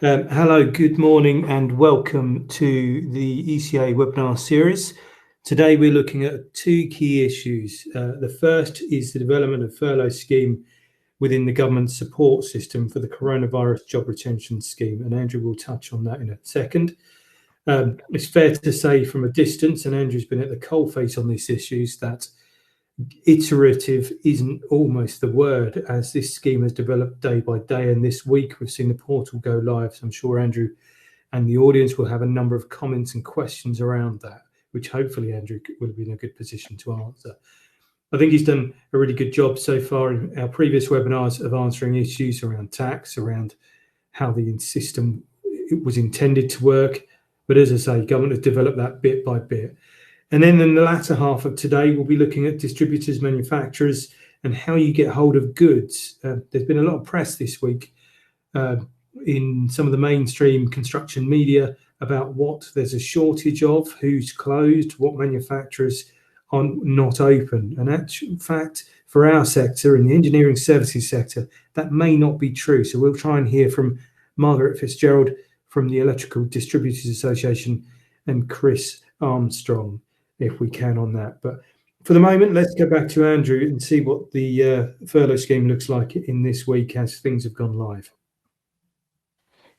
Hello, good morning and welcome to the ECA webinar series. Today we're looking at two key issues. The first is the development of furlough scheme within the government support system for the coronavirus job retention scheme, and Andrew will touch on that in a second. It's fair to say from a distance, and Andrew's been at the coalface on these issues, that iterative isn't almost the word, as this scheme has developed day by day, and this week we've seen the portal go live. So I'm sure Andrew and the audience will have a number of comments and questions around that, which hopefully Andrew will be in a good position to answer. I think he's done a really good job so far in our previous webinars of answering issues around tax, around how the system was intended to work. But as I say, government has developed that bit by bit. And then in the latter half of today, we'll be looking at distributors, manufacturers, and how you get hold of goods. There's been a lot of press this week in some of the mainstream construction media about what there's a shortage of, who's closed, what manufacturers are not open. And actual fact, for our sector, in the engineering services sector, that may not be true. So we'll try and hear from Margaret Fitzsimons from the Electrical Distributors Association and Chris Armstrong, if we can, on that. But for the moment, let's go back to Andrew and see what the furlough scheme looks like in this week as things have gone live.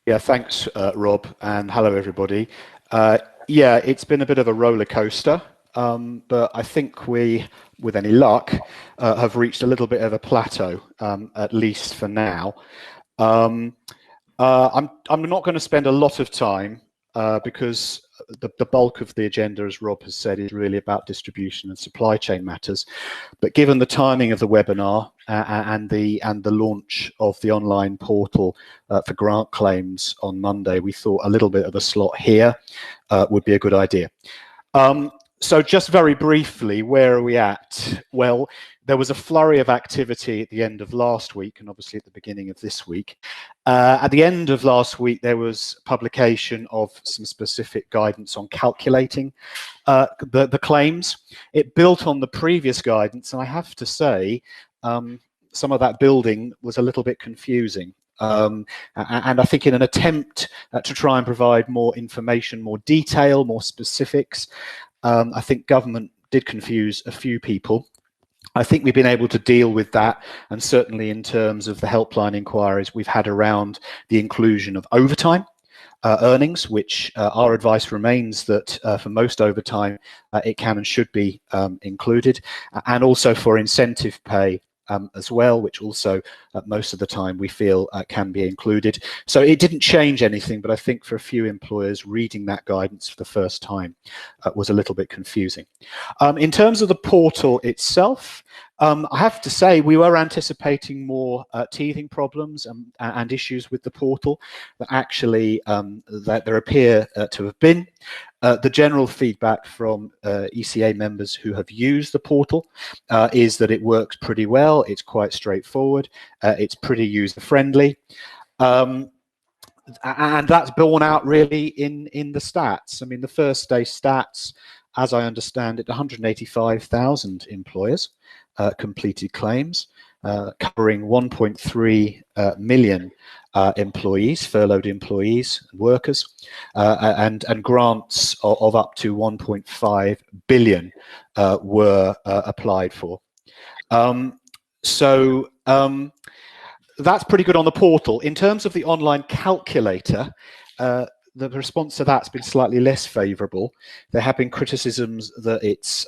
Yeah, thanks, Rob, and hello, everybody. Yeah, it's been a bit of a roller coaster, but I think we, with any luck, have reached a little bit of a plateau, at least for now. I'm not going to spend a lot of time because the bulk of the agenda, as Rob has said, is really about distribution and supply chain matters. But given the timing of the webinar and the launch of the online portal for grant claims on Monday, we thought a little bit of a slot here would be a good idea. So just very briefly, where are we at? Well, there was a flurry of activity at the end of last week and obviously at the beginning of this week. At the end of last week, there was publication of some specific guidance on calculating the claims. It built on the previous guidance, and I have to say, some of that building was a little bit confusing. And I think in an attempt to try and provide more information, more detail, more specifics, I think government did confuse a few people. I think we've been able to deal with that, and certainly in terms of the helpline inquiries we've had around the inclusion of overtime earnings, which our advice remains that for most overtime it can and should be included, and also for incentive pay as well, which also most of the time we feel can be included. So it didn't change anything, but I think for a few employers, reading that guidance for the first time was a little bit confusing. In terms of the portal itself, I have to say we were anticipating more teething problems and issues with the portal, but actually that there appear to have been. The general feedback from ECA members who have used the portal is that it works pretty well. It's quite straightforward. It's pretty user-friendly. And that's borne out really in the stats. I mean, the first day stats, as I understand it, 185,000 employers completed claims, covering 1.3 million employees, furloughed employees, workers, and grants of up to 1.5 billion were applied for. So that's pretty good on the portal. In terms of the online calculator, the response to that's been slightly less favourable. There have been criticisms that it's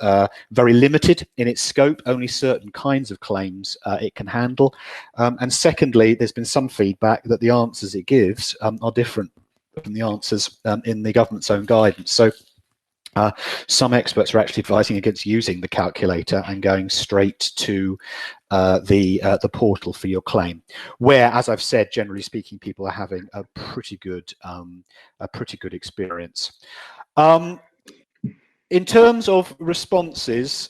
very limited in its scope, only certain kinds of claims it can handle. And secondly, there's been some feedback that the answers it gives are different from the answers in the government's own guidance. So some experts are actually advising against using the calculator and going straight to the portal for your claim, where, as I've said, generally speaking, people are having a pretty good experience. In terms of responses,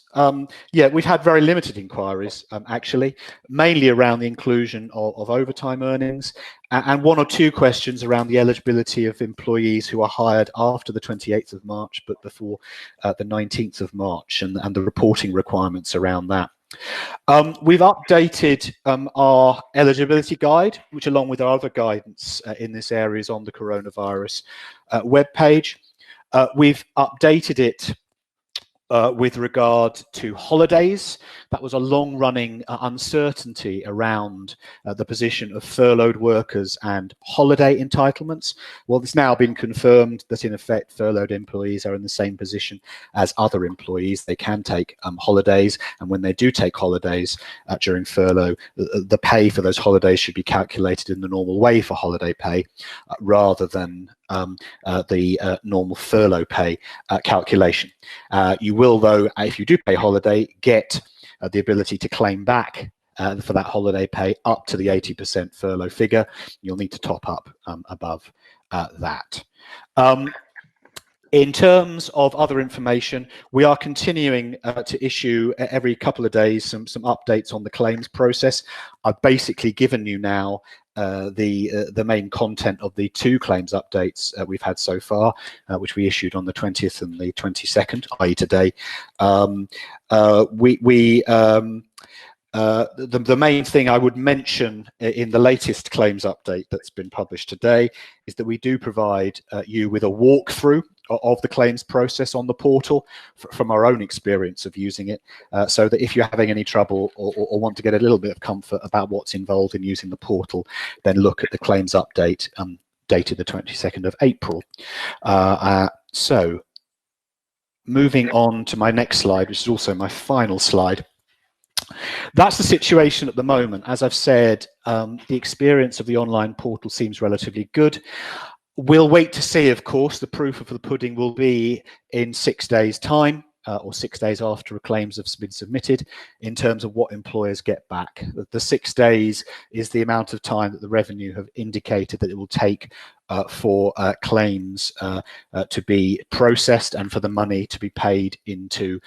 yeah, we've had very limited inquiries, actually, mainly around the inclusion of overtime earnings, and one or two questions around the eligibility of employees who are hired after the 28th of March, but before the 19th of March, and the reporting requirements around that. We've updated our eligibility guide, which along with our other guidance in this area is on the coronavirus webpage. We've updated it with regard to holidays. That was a long-running uncertainty around the position of furloughed workers and holiday entitlements. Well, it's now been confirmed that in effect furloughed employees are in the same position as other employees. They can take holidays, and when they do take holidays during furlough, the pay for those holidays should be calculated in the normal way for holiday pay rather than the normal furlough pay calculation. You will, though, if you do pay holiday, get the ability to claim back for that holiday pay up to the 80% furlough figure. You'll need to top up above that. In terms of other information, we are continuing to issue every couple of days some updates on the claims process. I've basically given you now the main content of the 2 claims updates we've had so far, which we issued on the 20th and the 22nd, i.e. today. The main thing I would mention in the latest claims update that's been published today is that we do provide you with a walkthrough of the claims process on the portal from our own experience of using it, so that if you're having any trouble or want to get a little bit of comfort about what's involved in using the portal, then look at the claims update dated the 22nd of April. So moving on to my next slide, which is also my final slide. That's the situation at the moment. As I've said, the experience of the online portal seems relatively good. We'll wait to see, of course. The proof of the pudding will be in 6 days' time, or 6 days after claims have been submitted, in terms of what employers get back. The 6 days is the amount of time that the revenue have indicated that it will take for claims to be processed and for the money to be paid into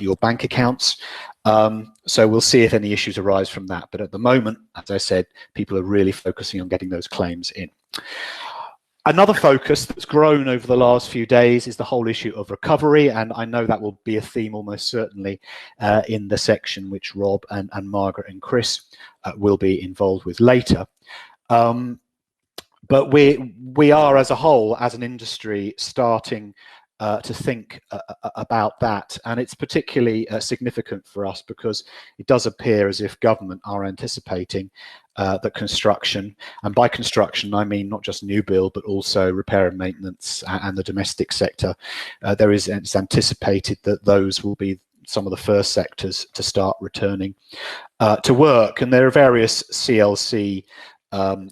your bank accounts. So we'll see if any issues arise from that. But at the moment, as I said, people are really focusing on getting those claims in. Another focus that's grown over the last few days is the whole issue of recovery, and I know that will be a theme almost certainly in the section which Rob and Margaret and Chris will be involved with later. But we are, as a whole, as an industry, starting to think about that, and it's particularly significant for us because it does appear as if government are anticipating that construction, and by construction I mean not just new build but also repair and maintenance and the domestic sector, it's anticipated that those will be some of the first sectors to start returning to work, and there are various CLC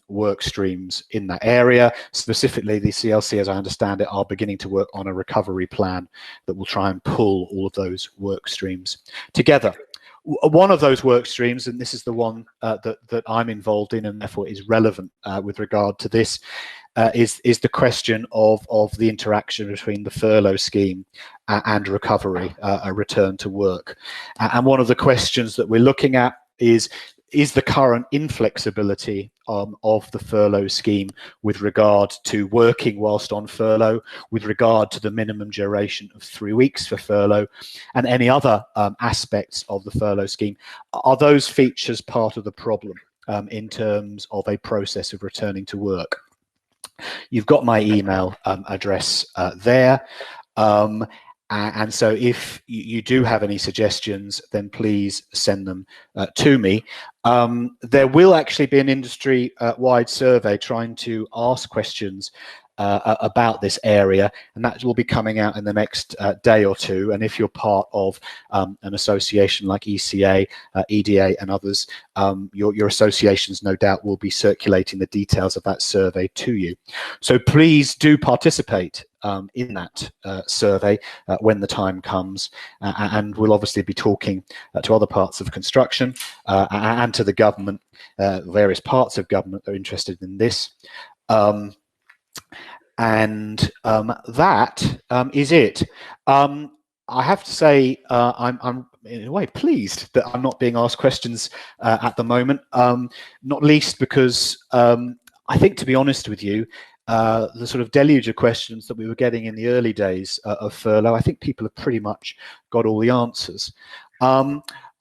work streams in that area. Specifically, the CLC, as I understand it, are beginning to work on a recovery plan that will try and pull all of those work streams together. One of those work streams, and this is the one that I'm involved in and therefore is relevant with regard to this, is the question of the interaction between the furlough scheme and recovery, a return to work. And one of the questions that we're looking at is the current inflexibility of the furlough scheme with regard to working whilst on furlough, with regard to the minimum duration of 3 weeks for furlough, and any other aspects of the furlough scheme. Are those features part of the problem in terms of a process of returning to work? You've got my email address there. And so if you do have any suggestions, then please send them to me. There will actually be an industry-wide survey trying to ask questions about this area, and that will be coming out in the next day or two. And if you're part of an association like ECA, EDA and others, your associations no doubt will be circulating the details of that survey to you. So please do participate in that survey when the time comes, and we'll obviously be talking to other parts of construction and to the government, various parts of government that are interested in this. That is it. I have to say I'm in a way pleased that I'm not being asked questions at the moment, not least because I think, to be honest with you, the sort of deluge of questions that we were getting in the early days of furlough, I think people have pretty much got all the answers.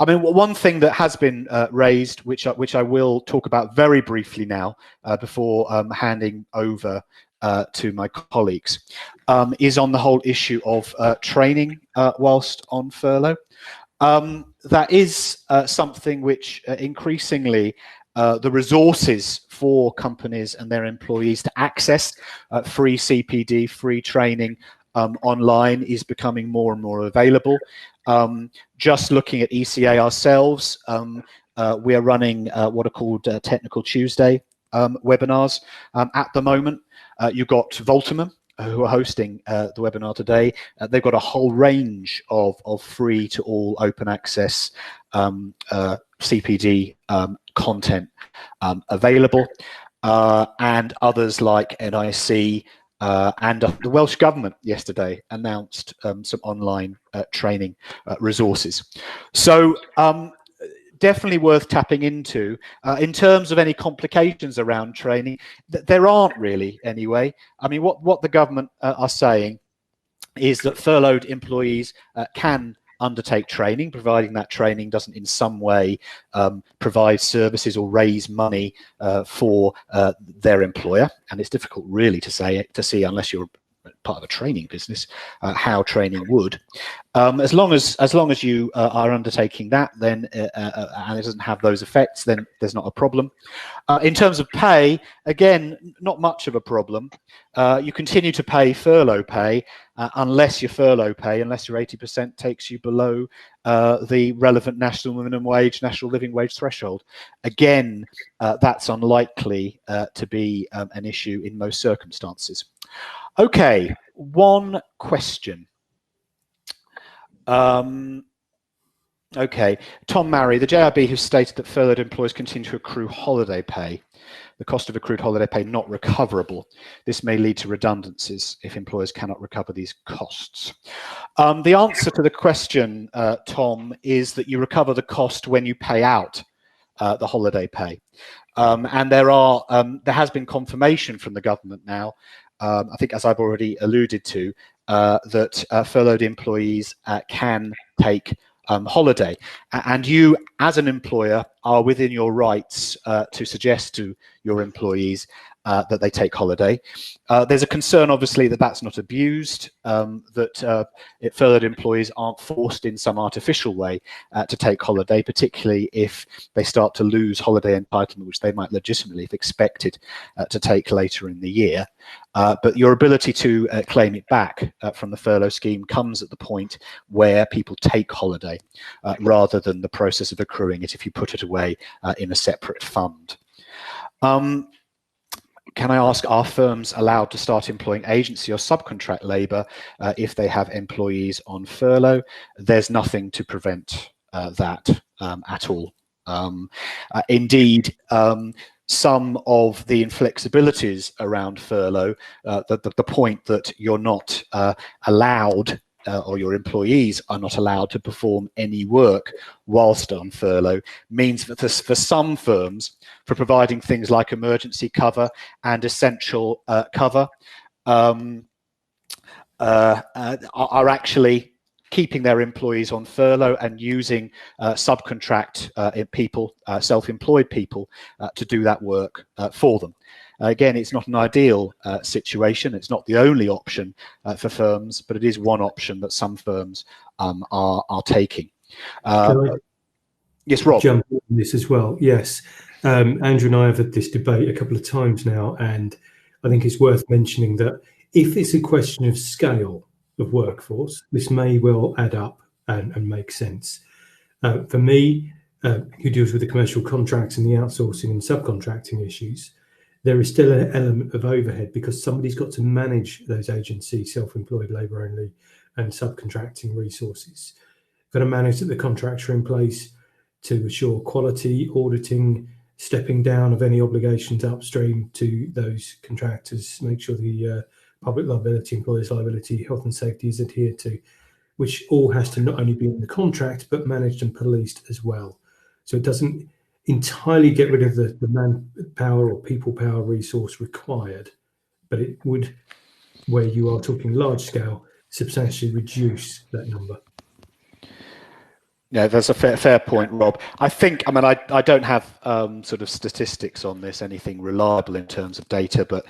I mean, one thing that has been raised, which I will talk about very briefly now, before handing over to my colleagues, is on the whole issue of training whilst on furlough. That is something which increasingly the resources for companies and their employees to access free CPD, free training online is becoming more and more available. Just looking at ECA ourselves, we are running what are called Technical Tuesday webinars at the moment. You've got Voltimum, who are hosting the webinar today. They've got a whole range of free to all open access CPD content available, and others like NIC, and the Welsh Government yesterday announced some online training resources. So definitely worth tapping into. In terms of any complications around training, there aren't really anyway. I mean, what the government are saying is that furloughed employees can undertake training, providing that training doesn't in some way provide services or raise money for their employer. And it's difficult really to see unless you're part of a training business how training would. As long as you are undertaking that, then and it doesn't have those effects, then there's not a problem. In terms of pay, again, not much of a problem. You continue to pay furlough pay unless your 80% takes you below the relevant national minimum wage, national living wage threshold. Again, that's unlikely to be an issue in most circumstances. Okay, one question. Okay, Tom Marry, the JIB has stated that furloughed employees continue to accrue holiday pay. The cost of accrued holiday pay not recoverable. This may lead to redundancies if employers cannot recover these costs. The answer to the question, Tom, is that you recover the cost when you pay out the holiday pay. And there has been confirmation from the government now, I think, as I've already alluded to, that furloughed employees can take holiday, and you as an employer are within your rights to suggest to your employees that they take holiday. There's a concern, obviously, that that's not abused, that furloughed employees aren't forced in some artificial way to take holiday, particularly if they start to lose holiday entitlement, which they might legitimately have expected to take later in the year. But your ability to claim it back from the furlough scheme comes at the point where people take holiday, rather than the process of accruing it if you put it away in a separate fund. Can I ask, are firms allowed to start employing agency or subcontract labour if they have employees on furlough? There's nothing to prevent that at all. Indeed, some of the inflexibilities around furlough, the point that you're not allowed or your employees are not allowed to perform any work whilst on furlough, means that for some firms, for providing things like emergency cover and essential cover, are actually keeping their employees on furlough and using subcontract people, self-employed people, to do that work for them. Again, it's not an ideal situation. It's not the only option for firms, but it is one option that some firms are taking. Yes, Rob. Jump on this as well. Yes, Andrew and I have had this debate a couple of times now, and I think it's worth mentioning that if it's a question of scale of workforce, this may well add up and make sense. For me, who deals with the commercial contracts and the outsourcing and subcontracting issues, there is still an element of overhead because somebody's got to manage those agency, self-employed labour only, and subcontracting resources. Got to manage that the contracts are in place to assure quality, auditing, stepping down of any obligations upstream to those contractors, make sure the public liability, employers' liability, health and safety is adhered to, which all has to not only be in the contract, but managed and policed as well. So it doesn't entirely get rid of the manpower or people power resource required, but it would, where you are talking large scale, substantially reduce that number. Yeah, that's a fair point, Rob. I think, I mean, I don't have sort of statistics on this, anything reliable in terms of data, but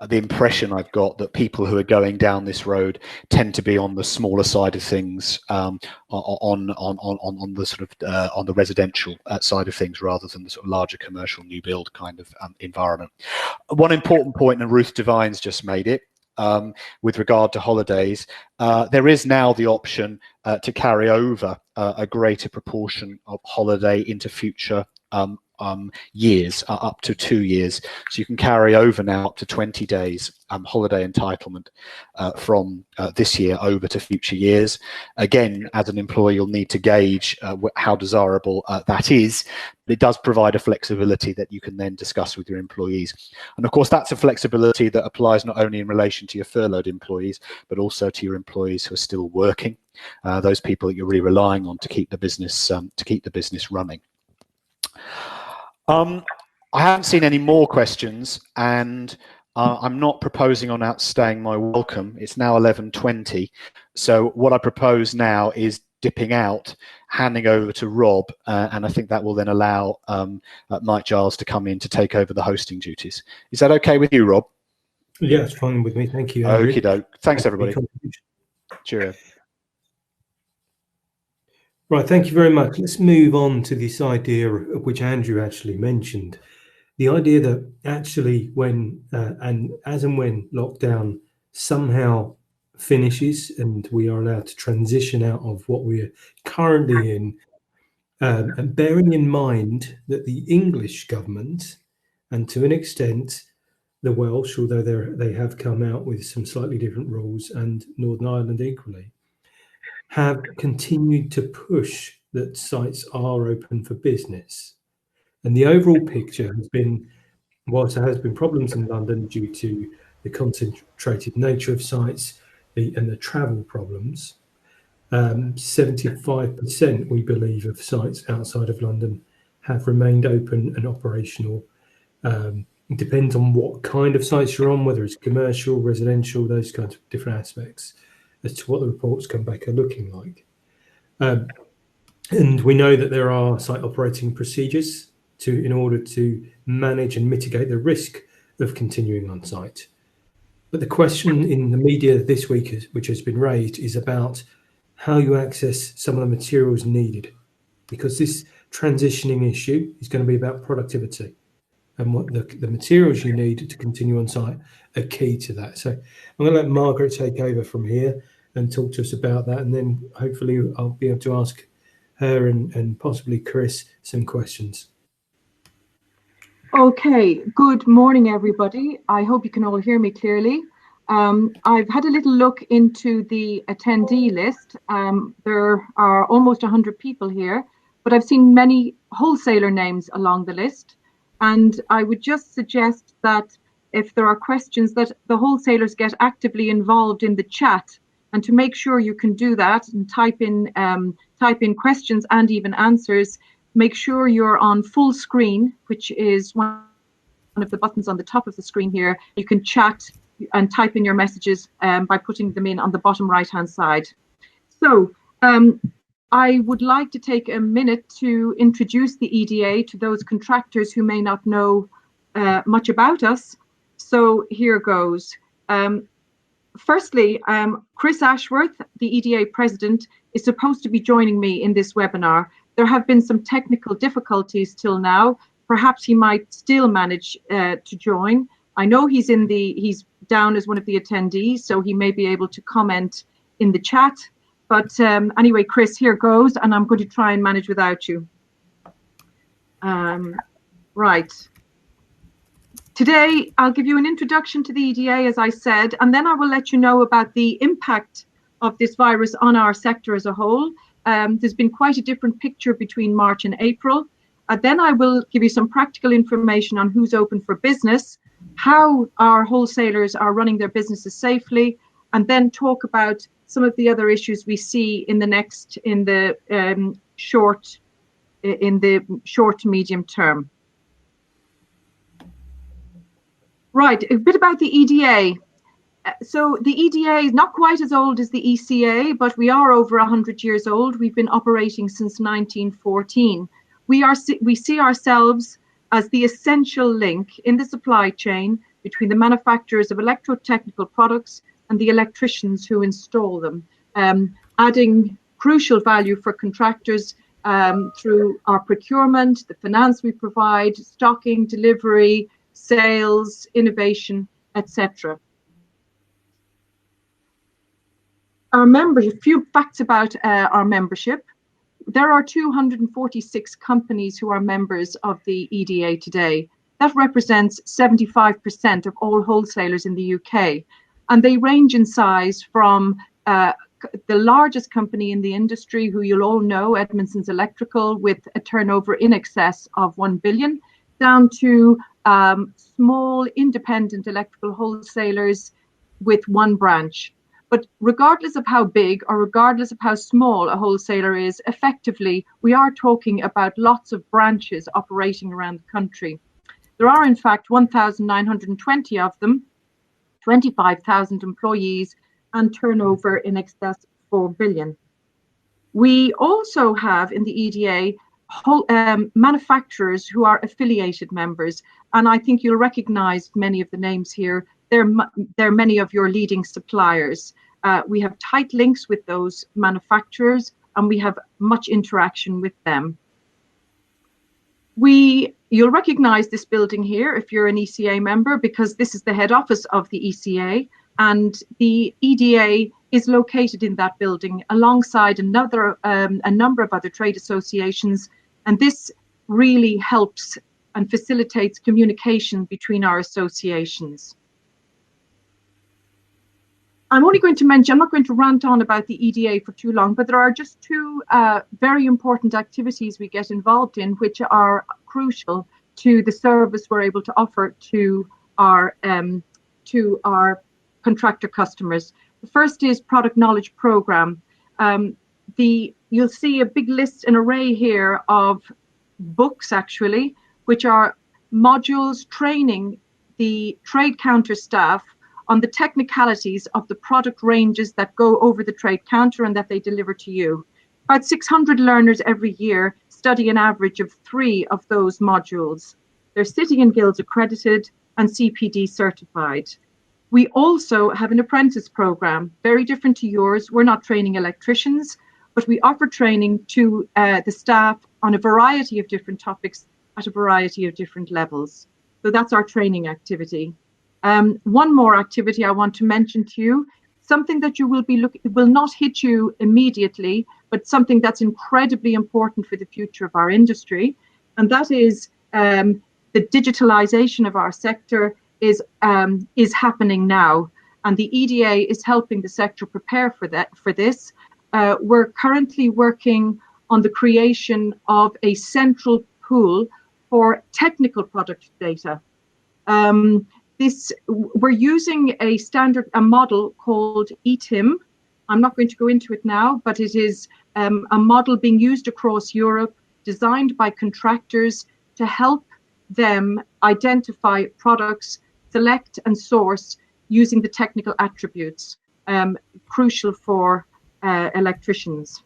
the impression I've got that people who are going down this road tend to be on the smaller side of things, on the sort of on the residential side of things, rather than the sort of larger commercial new build kind of environment. One important point, and Ruth Devine's just made it, with regard to holidays, there is now the option to carry over a greater proportion of holiday into future years, up to 2 years. So you can carry over now up to 20 days holiday entitlement from this year over to future years. Again, as an employer, you'll need to gauge how desirable that is. But it does provide a flexibility that you can then discuss with your employees. And of course, that's a flexibility that applies not only in relation to your furloughed employees, but also to your employees who are still working, those people that you're really relying on to keep the business running. I haven't seen any more questions, and I'm not proposing on outstaying my welcome. It's now 11:20, so what I propose now is dipping out, handing over to Rob, and I think that will then allow Mike Giles to come in to take over the hosting duties. Is that okay with you, Rob? Yeah, it's fine with me. Thank you, Eldred. Okie doke. Thanks, everybody. Cheerio. Right, thank you very much. Let's move on to this idea of which Andrew actually mentioned. The idea that actually when and when lockdown somehow finishes and we are allowed to transition out of what we're currently in, and bearing in mind that the English government, and to an extent the Welsh, although they have come out with some slightly different rules, and Northern Ireland equally, have continued to push that sites are open for business. And the overall picture has been, whilst there has been problems in London due to the concentrated nature of sites and the travel problems, 75%, we believe, of sites outside of London have remained open and operational. It depends on what kind of sites you're on, whether it's commercial, residential, those kinds of different aspects as to what the reports come back are looking like. And we know that there are site operating procedures in order to manage and mitigate the risk of continuing on site. But the question in the media this week, which has been raised, is about how you access some of the materials needed, because this transitioning issue is going to be about productivity, and what the materials you need to continue on site are key to that. So I'm going to let Margaret take over from here and talk to us about that, and then hopefully I'll be able to ask her and possibly Chris some questions. Okay, good morning, everybody. I hope you can all hear me clearly. I've had a little look into the attendee list. There are almost 100 people here, but I've seen many wholesaler names along the list. And I would just suggest that if there are questions, that the wholesalers get actively involved in the chat, and to make sure you can do that and type in questions and even answers. Make sure you're on full screen, which is one of the buttons on the top of the screen here. You can chat and type in your messages by putting them in on the bottom right-hand side. So I would like to take a minute to introduce the EDA to those contractors who may not know much about us. So here goes. Firstly, Chris Ashworth, the EDA president, is supposed to be joining me in this webinar. There have been some technical difficulties till now. Perhaps he might still manage to join. I know he's down as one of the attendees, so he may be able to comment in the chat. But anyway, Chris, here goes, and I'm going to try and manage without you. Right. Today, I'll give you an introduction to the EDA, as I said, and then I will let you know about the impact of this virus on our sector as a whole. There's been quite a different picture between March and April. Then I will give you some practical information on who's open for business, how our wholesalers are running their businesses safely, and then talk about some of the other issues we see in the short to medium term. Right, a bit about the EDA. So the EDA is not quite as old as the ECA, but we are over 100 years old. We've been operating since 1914. We see ourselves as the essential link in the supply chain between the manufacturers of electrotechnical products and the electricians who install them, adding crucial value for contractors through our procurement, the finance we provide, stocking, delivery, sales, innovation, etc. Our members, a few facts about our membership. There are 246 companies who are members of the EDA today. That represents 75% of all wholesalers in the UK. And they range in size from the largest company in the industry, who you'll all know, Edmondson's Electrical, with a turnover in excess of 1 billion, down to small independent electrical wholesalers with one branch. But regardless of how big or regardless of how small a wholesaler is, effectively, we are talking about lots of branches operating around the country. There are, in fact, 1,920 of them, 25,000 employees, and turnover in excess of 4 billion. We also have in the EDA manufacturers who are affiliated members, and I think you'll recognize many of the names here. They're many of your leading suppliers. We have tight links with those manufacturers, and we have much interaction with them. You'll recognize this building here if you're an ECA member, because this is the head office of the ECA, and the EDA is located in that building alongside a number of other trade associations, and this really helps and facilitates communication between our associations. I'm only going to mention, I'm not going to rant on about the EDA for too long, but there are just two very important activities we get involved in, which are crucial to the service we're able to offer to our contractor customers. The first is Product Knowledge Program. You'll see a big list, an array here of books, actually, which are modules training the trade counter staff on the technicalities of the product ranges that go over the trade counter and that they deliver to you. About 600 learners every year study an average of 3 of those modules. They're City and Guilds accredited and CPD certified. We also have an apprentice program, very different to yours. We're not training electricians, but we offer training to the staff on a variety of different topics at a variety of different levels. So that's our training activity. One more activity I want to mention to you, something that you will not hit you immediately, but something that's incredibly important for the future of our industry, and that is the digitalization of our sector is happening now, and the EDA is helping the sector prepare for this. We're currently working on the creation of a central pool for technical product data. We're using a model called ETIM. I'm not going to go into it now, but it is a model being used across Europe, designed by contractors to help them identify products, select and source using the technical attributes crucial for electricians.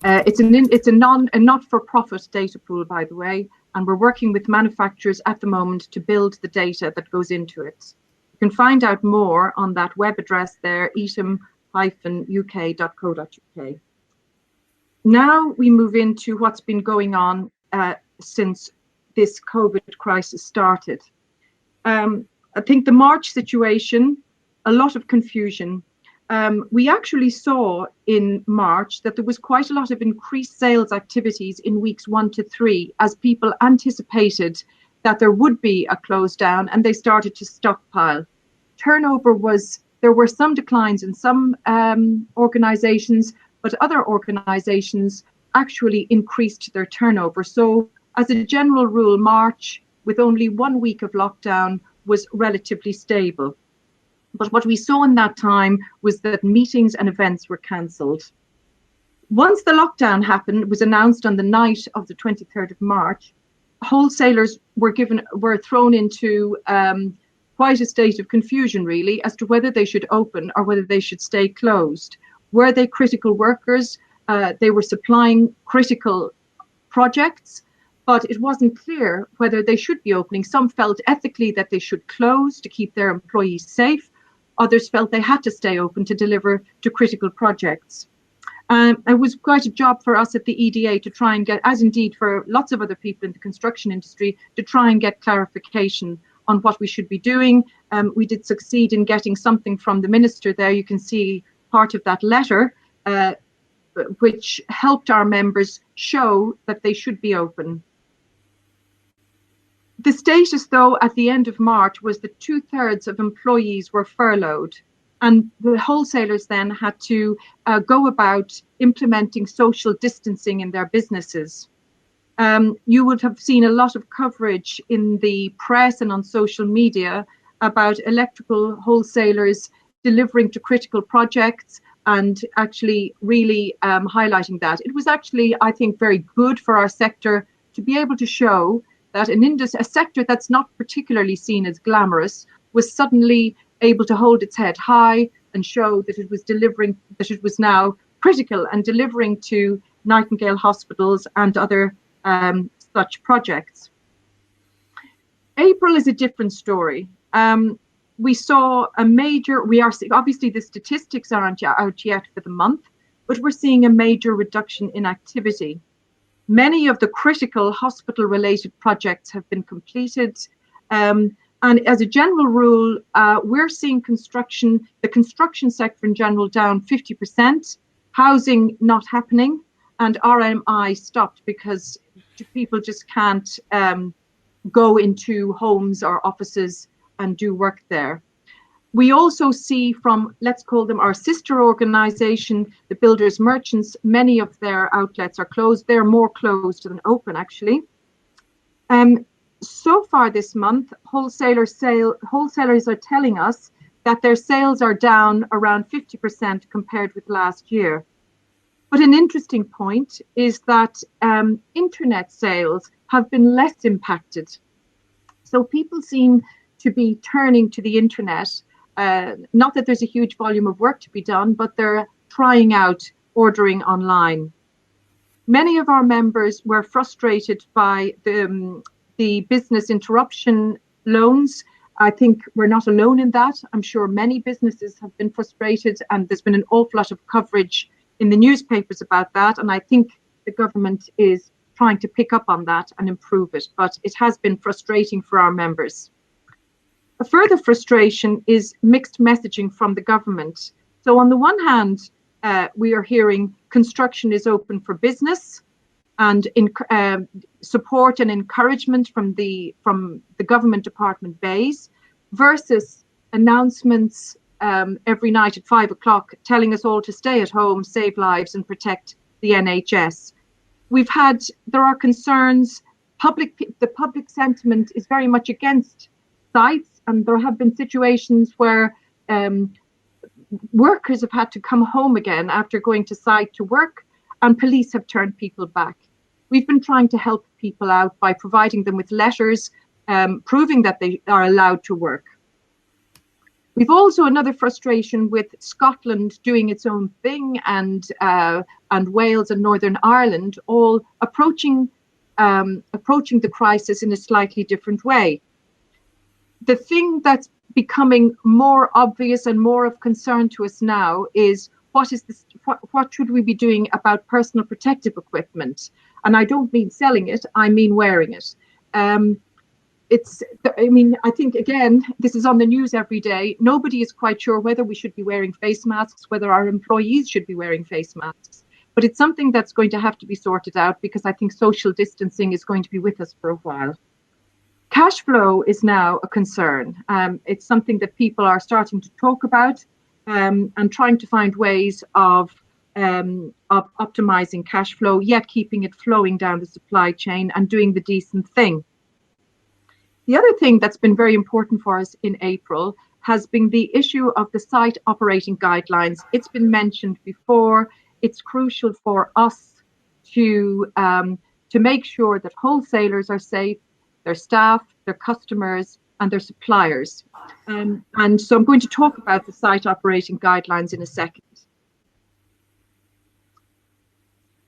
It's a not-for-profit data pool, by the way, and we're working with manufacturers at the moment to build the data that goes into it. You can find out more on that web address there, etim-uk.co.uk. Now we move into what's been going on since this COVID crisis started. I think the March situation, a lot of confusion. We actually saw in March that there was quite a lot of increased sales activities in weeks 1 to 3 as people anticipated that there would be a close down, and they started to stockpile. There were some declines in some organizations, but other organizations actually increased their turnover. So as a general rule, March, with only 1 week of lockdown, was relatively stable. But what we saw in that time was that meetings and events were cancelled. Once the lockdown was announced on the night of the 23rd of March, wholesalers were thrown into quite a state of confusion, really, as to whether they should open or whether they should stay closed. Were they critical workers? They were supplying critical projects, but it wasn't clear whether they should be opening. Some felt ethically that they should close to keep their employees safe. Others felt they had to stay open to deliver to critical projects. It was quite a job for us at the EDA to try and get, as indeed for lots of other people in the construction industry, to try and get clarification on what we should be doing. We did succeed in getting something from the minister there. You can see part of that letter, which helped our members show that they should be open. The status, though, at the end of March was that 2/3 of employees were furloughed, and the wholesalers then had to go about implementing social distancing in their businesses. You would have seen a lot of coverage in the press and on social media about electrical wholesalers delivering to critical projects and actually really highlighting that. It was actually, I think, very good for our sector to be able to show that a sector that's not particularly seen as glamorous was suddenly able to hold its head high and show that it was delivering, that it was now critical and delivering to Nightingale hospitals and other such projects. April is a different story. We saw a major, obviously the statistics aren't out yet for the month, but we're seeing a major reduction in activity. Many of the critical hospital-related projects have been completed. And as a general rule, we're seeing the construction sector in general down 50%, housing not happening, and RMI stopped because people just can't go into homes or offices and do work there. We also see from, let's call them our sister organization, the builders merchants, many of their outlets are closed. They're more closed than open, actually. So far this month, wholesalers are telling us that their sales are down around 50% compared with last year. But an interesting point is that internet sales have been less impacted. So people seem to be turning to the internet. Not that there's a huge volume of work to be done, but they're trying out ordering online. Many of our members were frustrated by the business interruption loans. I think we're not alone in that. I'm sure many businesses have been frustrated, and there's been an awful lot of coverage in the newspapers about that. And I think the government is trying to pick up on that and improve it, but it has been frustrating for our members. A further frustration is mixed messaging from the government. So on the one hand, we are hearing construction is open for business, and support and encouragement from the government department bays, versus announcements every night at 5 o'clock telling us all to stay at home, save lives and protect the NHS. There are concerns, the public sentiment is very much against sites, and there have been situations where workers have had to come home again after going to site to work, and police have turned people back. We've been trying to help people out by providing them with letters proving that they are allowed to work. We've also another frustration with Scotland doing its own thing, and Wales and Northern Ireland all approaching the crisis in a slightly different way. The thing that's becoming more obvious and more of concern to us now is what should we be doing about personal protective equipment? And I don't mean selling it, I mean wearing it. I think, again, this is on the news every day. Nobody is quite sure whether we should be wearing face masks, whether our employees should be wearing face masks. But it's something that's going to have to be sorted out, because I think social distancing is going to be with us for a while. Cash flow is now a concern. It's something that people are starting to talk about and trying to find ways of optimizing cash flow, yet keeping it flowing down the supply chain and doing the decent thing. The other thing that's been very important for us in April has been the issue of the site operating guidelines. It's been mentioned before. It's crucial for us to make sure that wholesalers are safe, their staff, their customers, and their suppliers. And so I'm going to talk about the site operating guidelines in a second.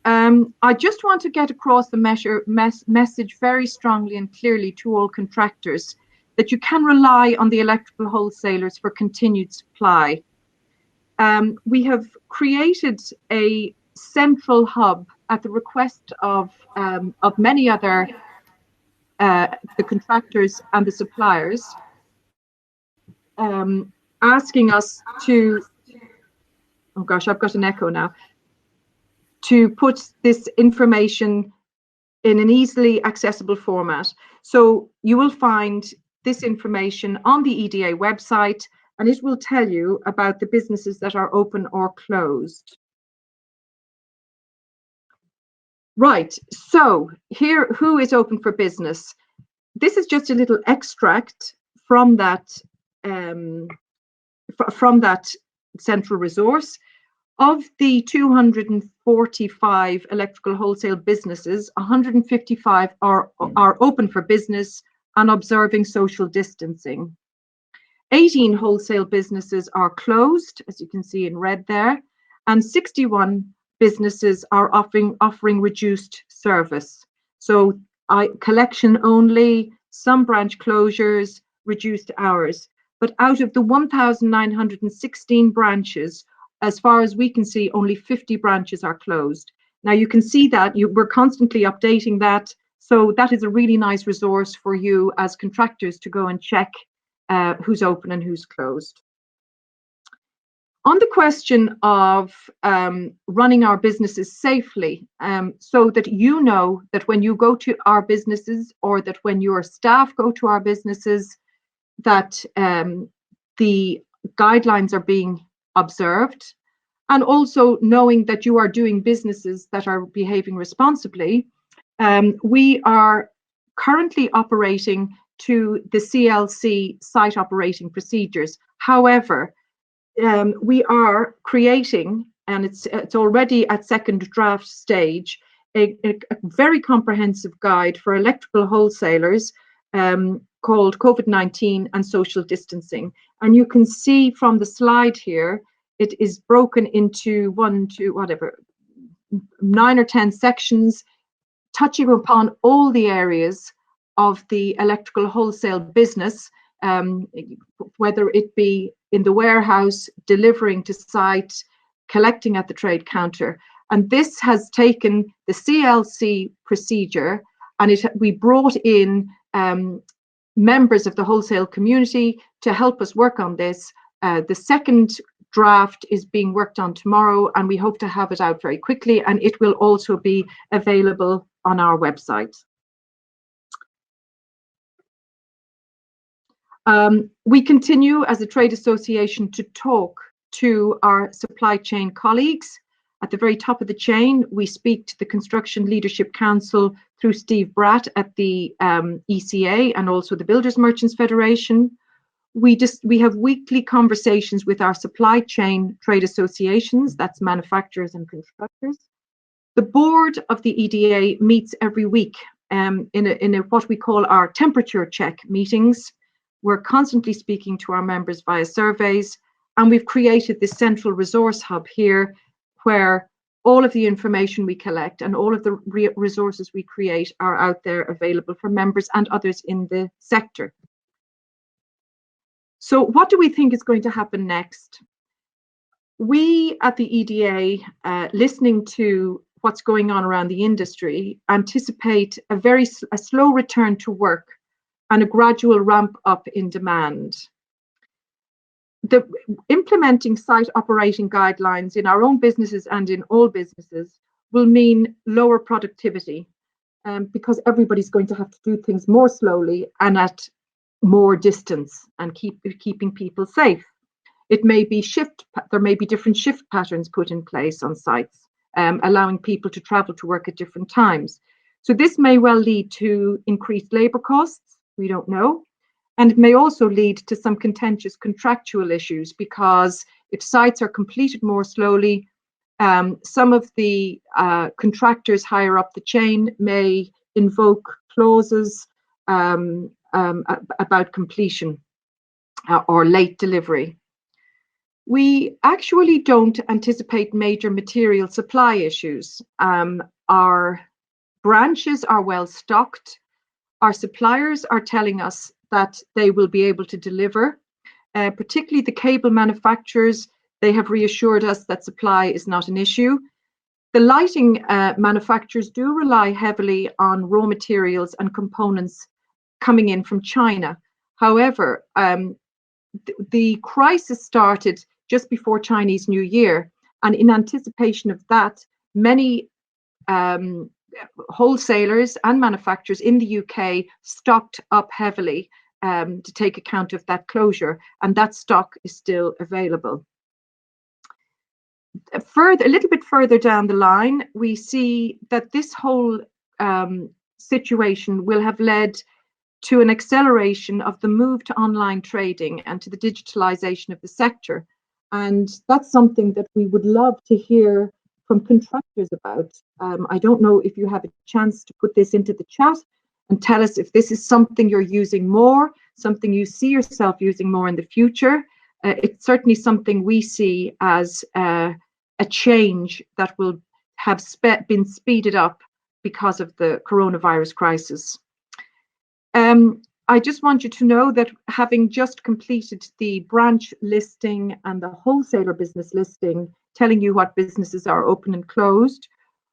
I just want to get across the message very strongly and clearly to all contractors that you can rely on the electrical wholesalers for continued supply. We have created a central hub at the request of many other the contractors and the suppliers, asking us to, oh gosh, I've got an echo now, to put this information in an easily accessible format. So you will find this information on the EDA website, and it will tell you about the businesses that are open or closed. Right, so here, who is open for business? This is just a little extract from that central resource. Of the 245 electrical wholesale businesses, 155 are open for business and observing social distancing. 18 wholesale businesses are closed, as you can see in red there, and 61 businesses are offering reduced service. So collection only, some branch closures, reduced hours. But out of the 1,916 branches, as far as we can see, only 50 branches are closed. Now you can see that we're constantly updating that. So that is a really nice resource for you as contractors to go and check who's open and who's closed. On the question of running our businesses safely, so that you know that when you go to our businesses or that when your staff go to our businesses, that the guidelines are being observed, and also knowing that you are doing businesses that are behaving responsibly. We are currently operating to the CLC site operating procedures. However, we are creating, and it's already at second draft stage, a very comprehensive guide for electrical wholesalers called COVID-19 and social distancing. And you can see from the slide here, it is broken into 9 or 10 sections, touching upon all the areas of the electrical wholesale business, whether it be in the warehouse, delivering to site, collecting at the trade counter. And this has taken the CLC procedure, and we brought in members of the wholesale community to help us work on this. The second draft is being worked on tomorrow, and we hope to have it out very quickly, and it will also be available on our website. We continue as a trade association to talk to our supply chain colleagues. At the very top of the chain, we speak to the Construction Leadership Council through Steve Bratt at the ECA and also the Builders Merchants Federation. We have weekly conversations with our supply chain trade associations, that's manufacturers and constructors. The board of the EDA meets every week in what we call our temperature check meetings. We're constantly speaking to our members via surveys, and we've created this central resource hub here where all of the information we collect and all of the resources we create are out there available for members and others in the sector. So what do we think is going to happen next? We at the EDA, listening to what's going on around the industry, anticipate a slow return to work and a gradual ramp up in demand. The implementing site operating guidelines in our own businesses and in all businesses will mean lower productivity because everybody's going to have to do things more slowly and at more distance and keeping people safe. It may be there may be different shift patterns put in place on sites, allowing people to travel to work at different times. So this may well lead to increased labor costs, we don't know. And it may also lead to some contentious contractual issues because if sites are completed more slowly, some of the contractors higher up the chain may invoke clauses about completion or late delivery. We actually don't anticipate major material supply issues. Our branches are well stocked. Our suppliers are telling us that they will be able to deliver, particularly the cable manufacturers. They have reassured us that supply is not an issue. The lighting manufacturers do rely heavily on raw materials and components coming in from China. However, the crisis started just before Chinese New Year, and in anticipation of that, many wholesalers and manufacturers in the UK stocked up heavily to take account of that closure, and that stock is still available. A little bit further down the line, we see that this whole situation will have led to an acceleration of the move to online trading and to the digitalization of the sector. And that's something that we would love to hear from contractors about. I don't know if you have a chance to put this into the chat and tell us if this is something you're using more, something you see yourself using more in the future. It's certainly something we see as a change that will have been speeded up because of the coronavirus crisis. I just want you to know that having just completed the branch listing and the wholesaler business listing, telling you what businesses are open and closed,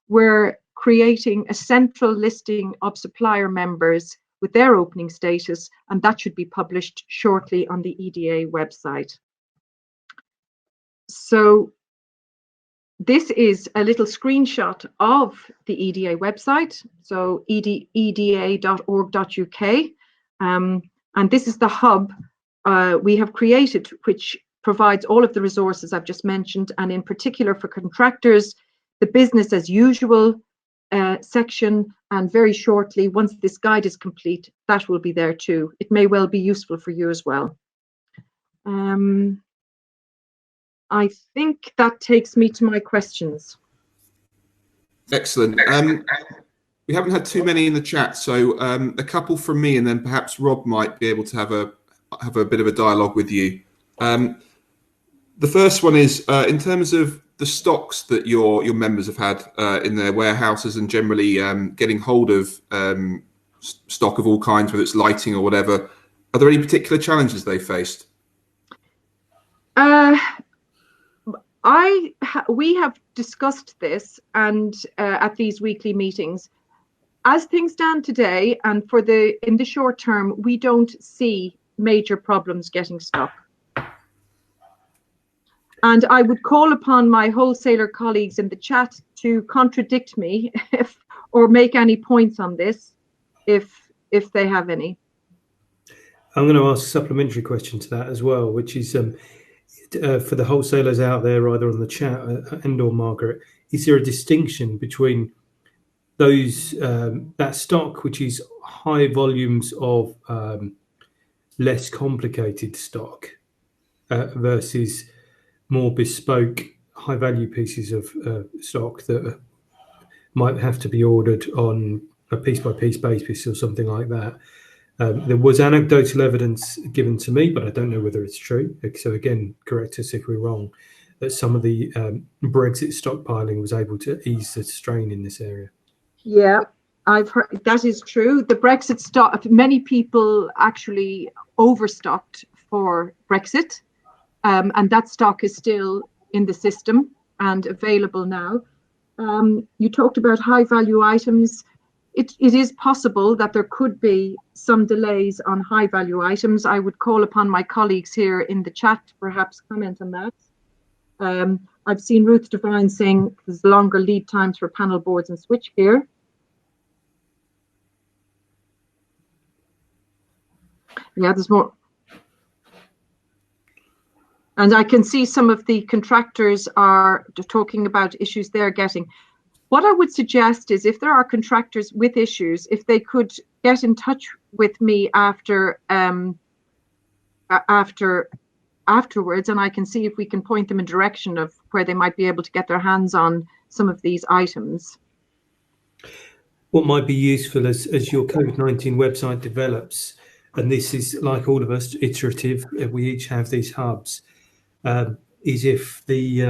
we're creating a central listing of supplier members with their opening status, and that should be published shortly on the EDA website. So this is a little screenshot of the EDA website, so eda.org.uk, and this is the hub we have created, which provides all of the resources I've just mentioned, and in particular for contractors, the business as usual section, and very shortly, once this guide is complete, that will be there too. It may well be useful for you as well. I think that takes me to my questions. Excellent. We haven't had too many in the chat, so a couple from me, and then perhaps Rob might be able to have a bit of a dialogue with you. The first one is in terms of the stocks that your members have had in their warehouses and generally getting hold of stock of all kinds, whether it's lighting or whatever. Are there any particular challenges they faced? We have discussed this and at these weekly meetings. As things stand today, and in the short term, we don't see major problems getting stock. And I would call upon my wholesaler colleagues in the chat to contradict me or make any points on this if they have any. I'm going to ask a supplementary question to that as well, which is for the wholesalers out there, either on the chat and or Margaret, is there a distinction between those that stock which is high volumes of less complicated stock versus more bespoke high value pieces of stock that might have to be ordered on a piece by piece basis or something like that? There was anecdotal evidence given to me, but I don't know whether it's true. So again, correct us if we're wrong, that some of the Brexit stockpiling was able to ease the strain in this area. Yeah, I've heard that is true. The Brexit stock, many people actually overstocked for Brexit, and that stock is still in the system and available now. You talked about high value items. It is possible that there could be some delays on high value items. I would call upon my colleagues here in the chat to perhaps comment on that. I've seen Ruth Devine saying there's longer lead times for panel boards and switchgear. Yeah, there's more. And I can see some of the contractors are talking about issues they're getting. What I would suggest is if there are contractors with issues, if they could get in touch with me afterwards, and I can see if we can point them in direction of where they might be able to get their hands on some of these items. What might be useful as your COVID-19 website develops, and this is like all of us, iterative. We each have these hubs. Is if the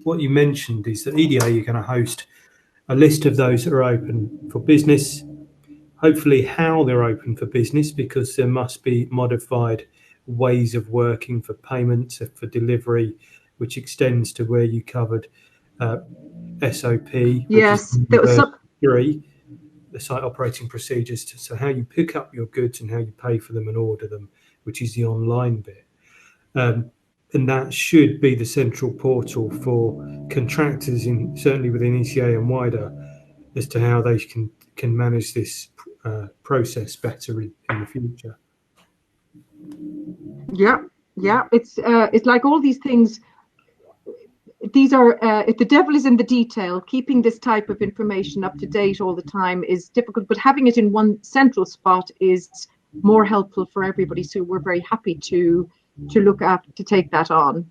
what you mentioned is that EDA, you're going to host a list of those that are open for business. Hopefully, how they're open for business, because there must be modified ways of working for payments, for delivery, which extends to where you covered SOP, which Yes, is there was some. 3, the site operating procedures. So how you pick up your goods and how you pay for them and order them, which is the online bit. And that should be the central portal for contractors, certainly within ECA and wider, as to how they can manage this process better in the future. Yeah. It's like all these things. These are if the devil is in the detail. Keeping this type of information up to date all the time is difficult, but having it in one central spot is more helpful for everybody. So we're very happy to look at, to take that on.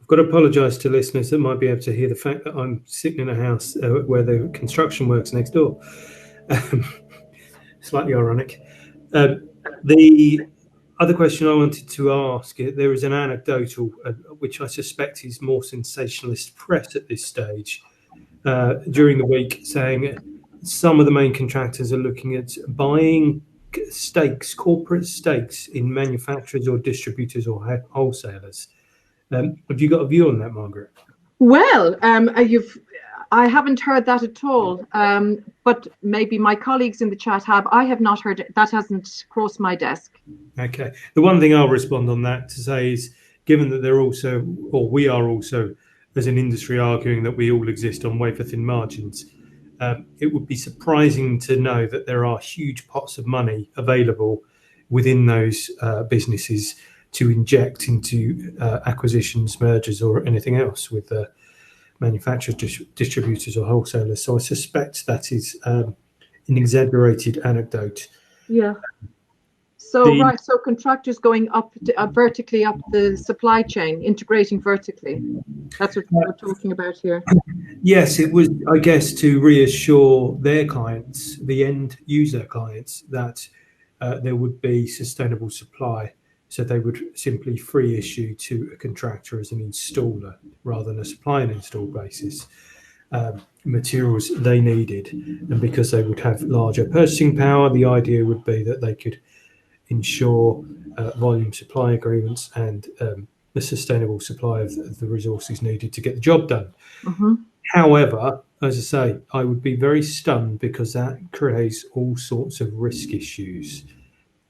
I've got to apologise to listeners that might be able to hear the fact that I'm sitting in a house where the construction works next door. Slightly ironic. The other question I wanted to ask, there is an anecdotal, which I suspect is more sensationalist press at this stage, during the week, saying some of the main contractors are looking at buying stakes, corporate stakes in manufacturers or distributors or wholesalers. Have you got a view on that, Margaret? Well, I haven't heard that at all, but maybe my colleagues in the chat have. I have not heard it. That hasn't crossed my desk. Okay. The one thing I'll respond on that to say is, given that they're also, or we are also, as an industry, arguing that we all exist on wafer-thin margins, it would be surprising to know that there are huge pots of money available within those businesses to inject into acquisitions, mergers, or anything else with manufacturers, distributors, or wholesalers. So I suspect that is an exaggerated anecdote. Yeah. So so contractors going up vertically up the supply chain, integrating vertically. That's what we're talking about here. Yes, it was, I guess, to reassure their clients, the end user clients, that there would be sustainable supply. So they would simply free issue to a contractor as an installer rather than a supply and install basis materials they needed. And because they would have larger purchasing power, the idea would be that they could ensure volume supply agreements and the sustainable supply of the resources needed to get the job done. Mm-hmm. However, as I say, I would be very stunned, because that creates all sorts of risk issues,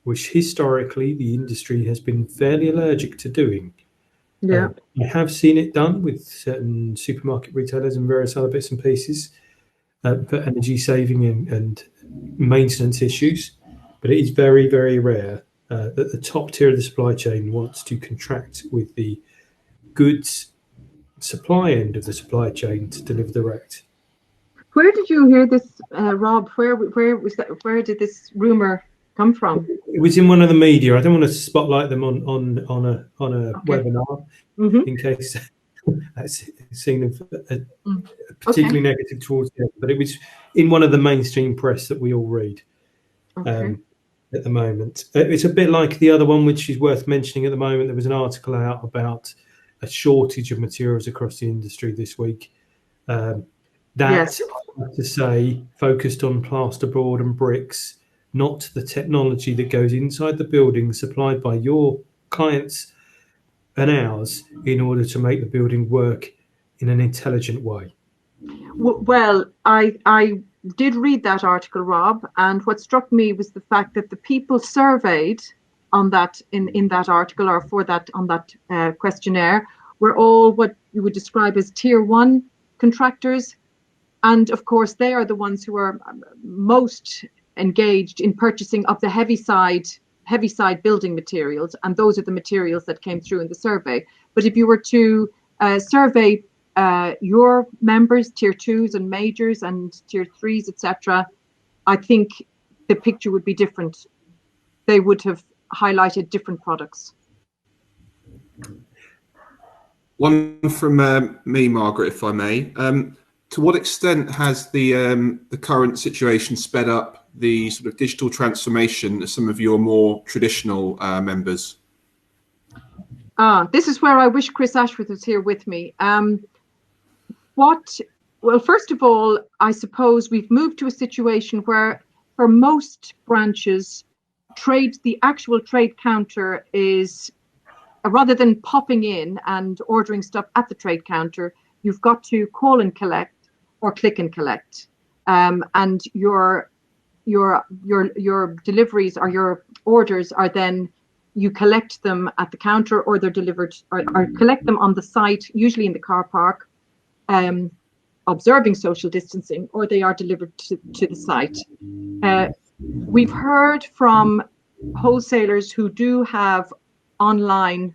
which historically the industry has been fairly allergic to doing. Yeah. I have seen it done with certain supermarket retailers and various other bits and pieces for energy saving and maintenance issues. But it is very, very rare that the top tier of the supply chain wants to contract with the goods supply end of the supply chain to deliver direct. Where did you hear this, Rob? Where was that? Where did this rumor come from? It was in one of the media. I don't want to spotlight them on a webinar, Mm-hmm. in case that's seen as particularly negative towards them. But it was in one of the mainstream press that we all read. Okay. At the moment. It's a bit like the other one, which is worth mentioning at the moment. There was an article out about a shortage of materials across the industry this week. Yes. I have to say, focused on plasterboard and bricks, not the technology that goes inside the building supplied by your clients and ours in order to make the building work in an intelligent way. Well, I did read that article, Rob, and what struck me was the fact that the people surveyed on that in that article, or for that on that questionnaire, were all what you would describe as tier 1 contractors, and of course they are the ones who are most engaged in purchasing of the heavy side building materials, and those are the materials that came through in the survey. But if you were to survey your members, tier 2s and majors and tier 3s, etc., I think the picture would be different. They would have highlighted different products. One from me, Margaret, if I may. To what extent has the current situation sped up the sort of digital transformation as some of your more traditional members? This is where I wish Chris Ashworth was here with me. Well, first of all, I suppose we've moved to a situation where for most branches, the actual trade counter is, rather than popping in and ordering stuff at the trade counter, you've got to call and collect or click and collect. And your deliveries or your orders are then, you collect them at the counter, or they're delivered, or collect them on the site, usually in the car park, observing social distancing, or they are delivered to the site. We've heard from wholesalers who do have online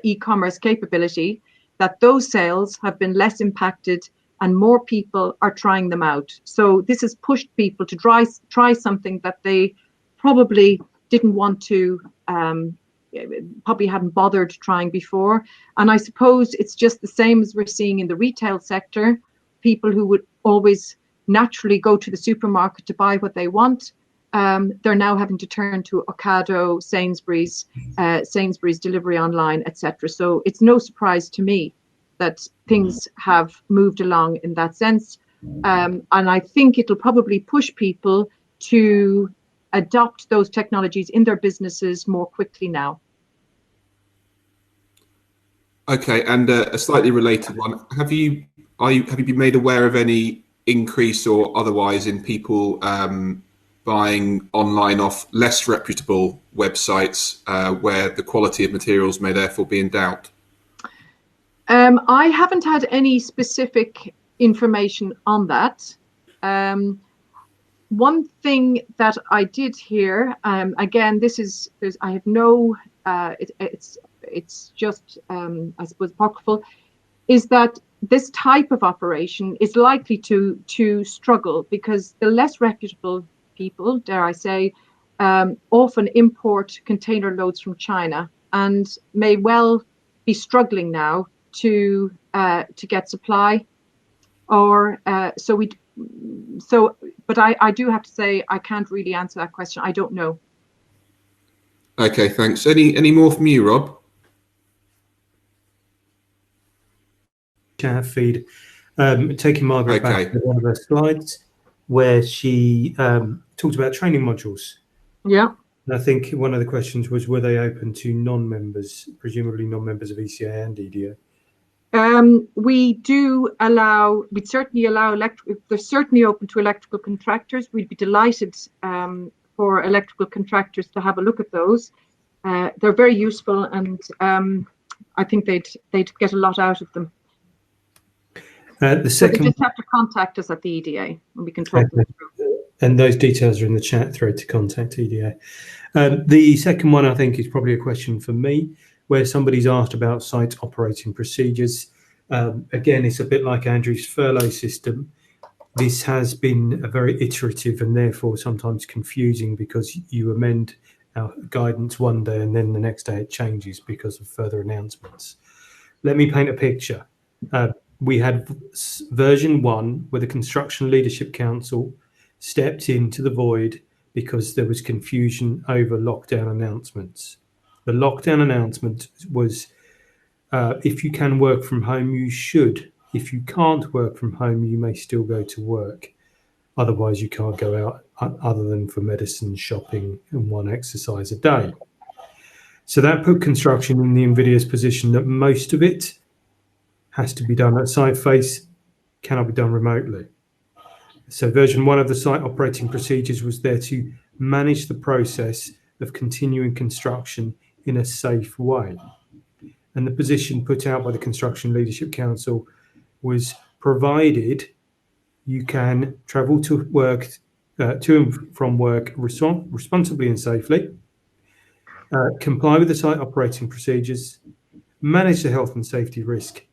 e-commerce capability that those sales have been less impacted and more people are trying them out. So this has pushed people to try something that they probably didn't want to, probably hadn't bothered trying before. And I suppose it's just the same as we're seeing in the retail sector. People who would always naturally go to the supermarket to buy what they want, they're now having to turn to Ocado, Sainsbury's delivery online, etc. So it's no surprise to me that things have moved along in that sense. And I think it'll probably push people to adopt those technologies in their businesses more quickly now. Okay, and a slightly related one. Have you been made aware of any increase or otherwise in people buying online off less reputable websites where the quality of materials may therefore be in doubt? I haven't had any specific information on that. One thing that I did hear, again, I have no, it's just, I suppose, apocryphal, is that this type of operation is likely to struggle because the less reputable people, dare I say, often import container loads from China and may well be struggling now to get supply, or but I do have to say I can't really answer that question. I don't know. Okay, thanks. Any more from you, Rob? Chat feed, taking Margaret back to one of her slides where she talked about training modules. Yeah. And I think one of the questions was, were they open to non-members, presumably non-members of ECA and EDA? We'd certainly allow they're certainly open to electrical contractors. We'd be delighted for electrical contractors to have a look at those. They're very useful, and I think they'd get a lot out of them. The second, so they just have to contact us at the EDA, and we can talk them through. And those details are in the chat thread to contact EDA. The second one, I think, is probably a question for me, where somebody's asked about site operating procedures. Again, it's a bit like Andrew's furlough system. This has been a very iterative and therefore sometimes confusing, because you amend our guidance one day and then the next day it changes because of further announcements. Let me paint a picture. We had version 1 where the Construction Leadership Council stepped into the void because there was confusion over lockdown announcements. The lockdown announcement was, if you can work from home, you should. If you can't work from home, you may still go to work. Otherwise, you can't go out other than for medicine, shopping, and one exercise a day. So that put construction in the invidious position that most of it has to be done at site face, cannot be done remotely. So version 1 of the site operating procedures was there to manage the process of continuing construction in a safe way. And the position put out by the Construction Leadership Council was, provided you can travel to work, to and from work responsibly and safely, comply with the site operating procedures, manage the health and safety risk,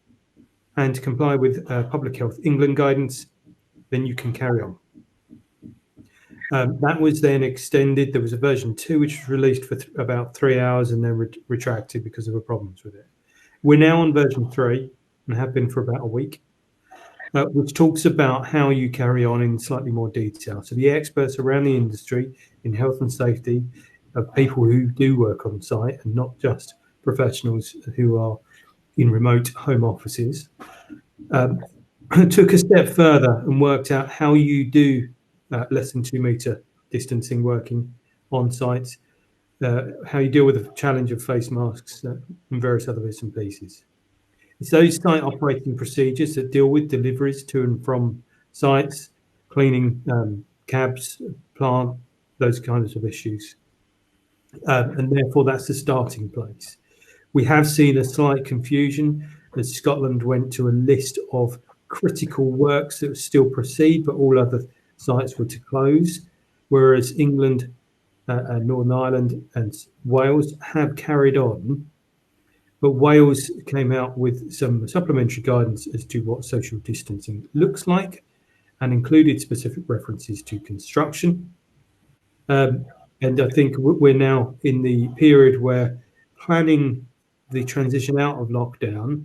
and comply with Public Health England guidance, then you can carry on. That was then extended. There was a version 2 which was released for about 3 hours and then retracted because of the problems with it. We're now on version 3 and have been for about a week. which talks about how you carry on in slightly more detail. So the experts around the industry in health and safety of people who do work on site and not just professionals who are in remote home offices, took a step further and worked out how you do less than 2 metre distancing working on site, how you deal with the challenge of face masks and various other bits and pieces. It's those site operating procedures that deal with deliveries to and from sites, cleaning cabs, plant, those kinds of issues. And therefore, that's the starting place. We have seen a slight confusion as Scotland went to a list of critical works that would still proceed, but all other sites were to close, whereas England, Northern Ireland and Wales have carried on. But Wales came out with some supplementary guidance as to what social distancing looks like and included specific references to construction. And I think we're now in the period where planning the transition out of lockdown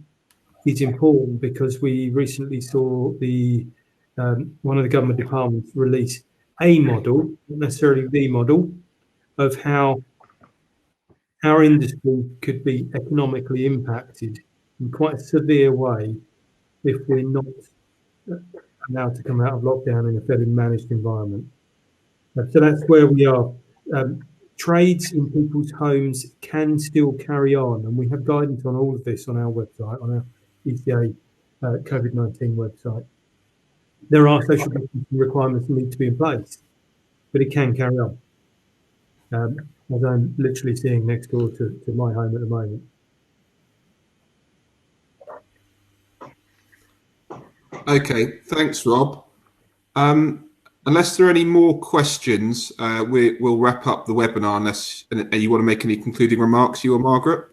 is important, because we recently saw the one of the government departments release a model, not necessarily the model, of how our industry could be economically impacted in quite a severe way if we're not allowed to come out of lockdown in a fairly managed environment. So that's where we are. Trades in people's homes can still carry on, and we have guidance on all of this on our website, on our ECA COVID-19 website. There are social distancing requirements that need to be in place, but it can carry on. As I'm literally seeing next door to my home at the moment. Okay, thanks, Rob. Unless there are any more questions, we'll wrap up the webinar unless you want to make any concluding remarks, you or Margaret?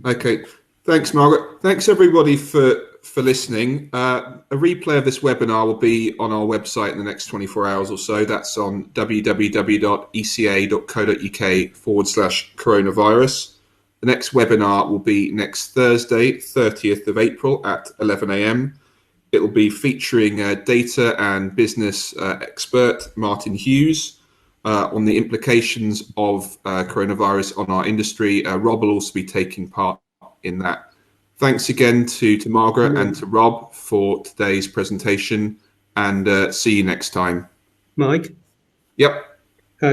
Okay, thanks, Margaret. Thanks, everybody, for listening. A replay of this webinar will be on our website in the next 24 hours or so. That's on www.eca.co.uk/coronavirus. The next webinar will be next Thursday, 30th of April at 11 a.m. It will be featuring data and business expert Martin Hughes on the implications of coronavirus on our industry. Rob will also be taking part in that. Thanks again to Margaret and to Rob for today's presentation, and see you next time. Mike? Yep.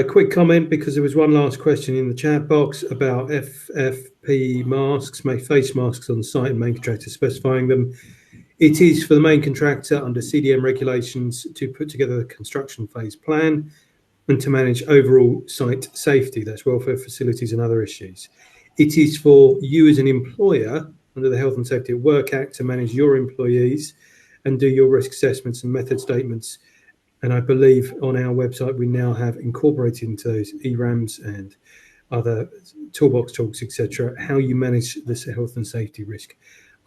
Quick comment, because there was one last question in the chat box about FFP masks, face masks on site and main contractor specifying them. It is for the main contractor under CDM regulations to put together the construction phase plan and to manage overall site safety. That's welfare facilities and other issues. It is for you as an employer under the Health and Safety at Work Act to manage your employees and do your risk assessments and method statements. And I believe on our website we now have incorporated into those ERAMs and other toolbox talks, etc., how you manage this health and safety risk,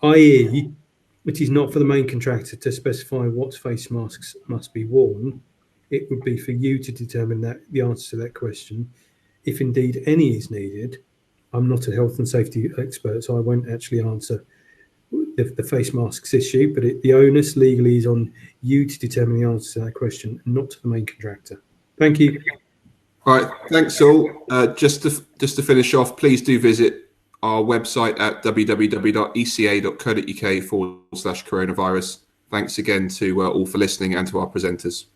i.e. it is not for the main contractor to specify what face masks must be worn. It would be for you to determine the answer to that question, if indeed any is needed. I'm not a health and safety expert, so I won't actually answer the face masks issue, but the onus legally is on you to determine the answer to that question, not to the main contractor. Thank you. All right, thanks all. Just to finish off, please do visit our website at www.eca.co.uk/coronavirus. Thanks again to all for listening and to our presenters.